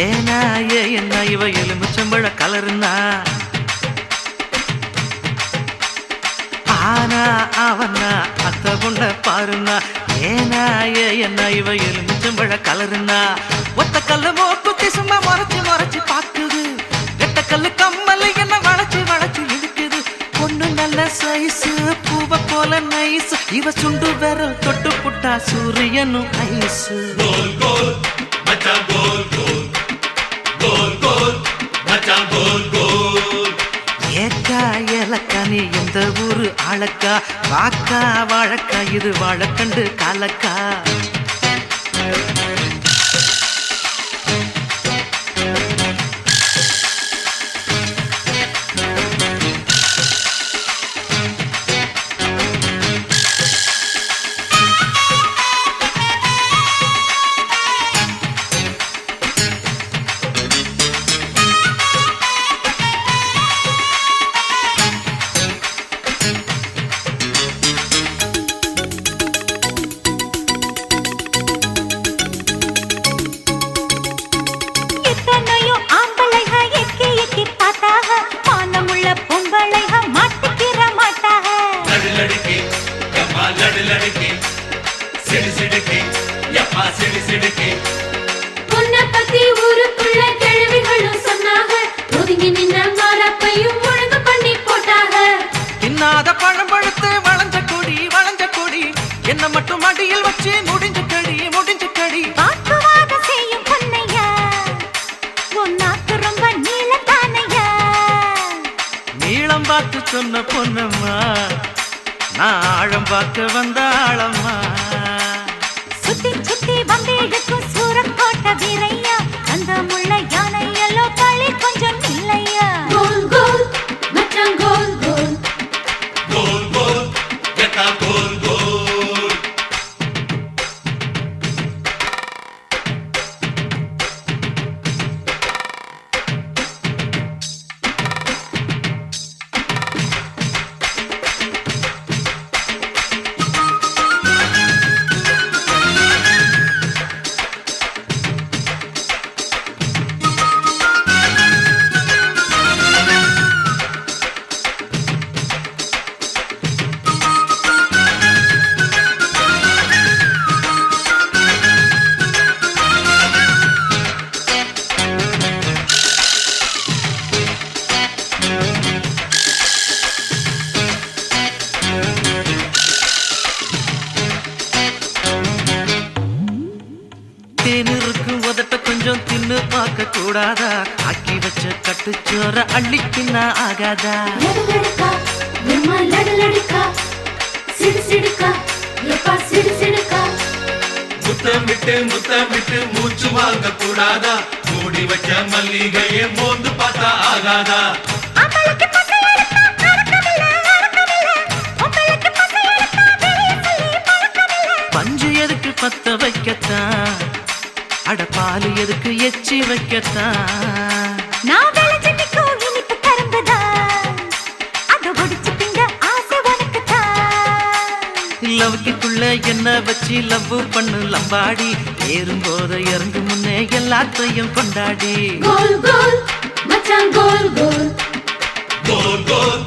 ஏனா என்ன இவ எலுமிச்சம்பழ கலருன்னா ஆனா அவனா அத்த பொண்ண பாருன்னா ஏனா என்ன இவ எலுமிச்சம்பழ கலருன்னா ஒத்த கல்லு மூக்குத்தி சும்மா முறைச்சு பாக்குது எட்ட கல்லு கம்மல் என்ன வளைச்சு இழுக்குது பொண்ணு நல்ல சைஸு பூவ போல நைஸ் இவ சுண்டு விரல் தொட்டு புட்டா சூரியனும் ஐசு கோல் கோல் மச்சான் கோல் கோல் கோல் கோல் மச்சான் கோல் கோல் ஏக்கா ஏலக்கா நீ எந்த ஊரு ஆளக்கா வாக்கா வாழக்கா இது வாழக்கண்டு காலக்கா உன்னை பத்தி ஊருக்குள்ள கேள்விகளும் சொன்னாங்க ஒதுங்கி நின்ற மாறப்பையும் ஒழுங்கு பண்ணி போட்டாங்க இன்னாத பழம் பழுத்து வளைஞ்ச கொடி என்ன மட்டும் அடியில் வச்சு முடிஞ்சு கடி வாக்குவாத செய்யும் பொன்னையா உன் நாக்கு ரொம்ப நீளத்தானையா நீளம் பார்த்து சொன்ன பொன்னம்மா நான் ஆழம் பார்க்க வந்த ஆழம்மா சுத்தி வந்தேடுக்கும் சூரக்கோட்ட வீரையா அந்த முள்ள யானை எல்லோ களி கொஞ்சம் இல்லையா கோல் கோல் மச்சான் கோல் கோல் கோல் கோல் எக்கா கோல் கோல் தேனிருக்கு உதட்ட கொஞ்சம் தின்னு பார்க்க கூடாதா ஆக்கி வச்ச கட்டுச்சோற அள்ளிக்கின்னா ஆகாதா முத்தமிட்டு மூச்சு வாங்க கூடாதா மூடி வச்ச மல்லிகையே மோந்து பார்த்தா ஆகாதா பஞ்சு எதுக்கு பத்த வைக்கத்தான் அட பாலு எதுக்கு எச்சி வைக்கத்தான் நான் விளைஞ்சிக்கும் இனிப்பு கரும்புதான் அதை ஒடிச்சு திங்க ஆசை உனக்குத்தான் லவ்க்குள்ள என்ன வச்சு லவ் பண்ணு லம்பாடி ஏறும்போது இறங்கு முன்னே எல்லாத்தையும் கொண்டாடி கோல் கோல் மச்சான் கோல் கோல் கோல் கோல்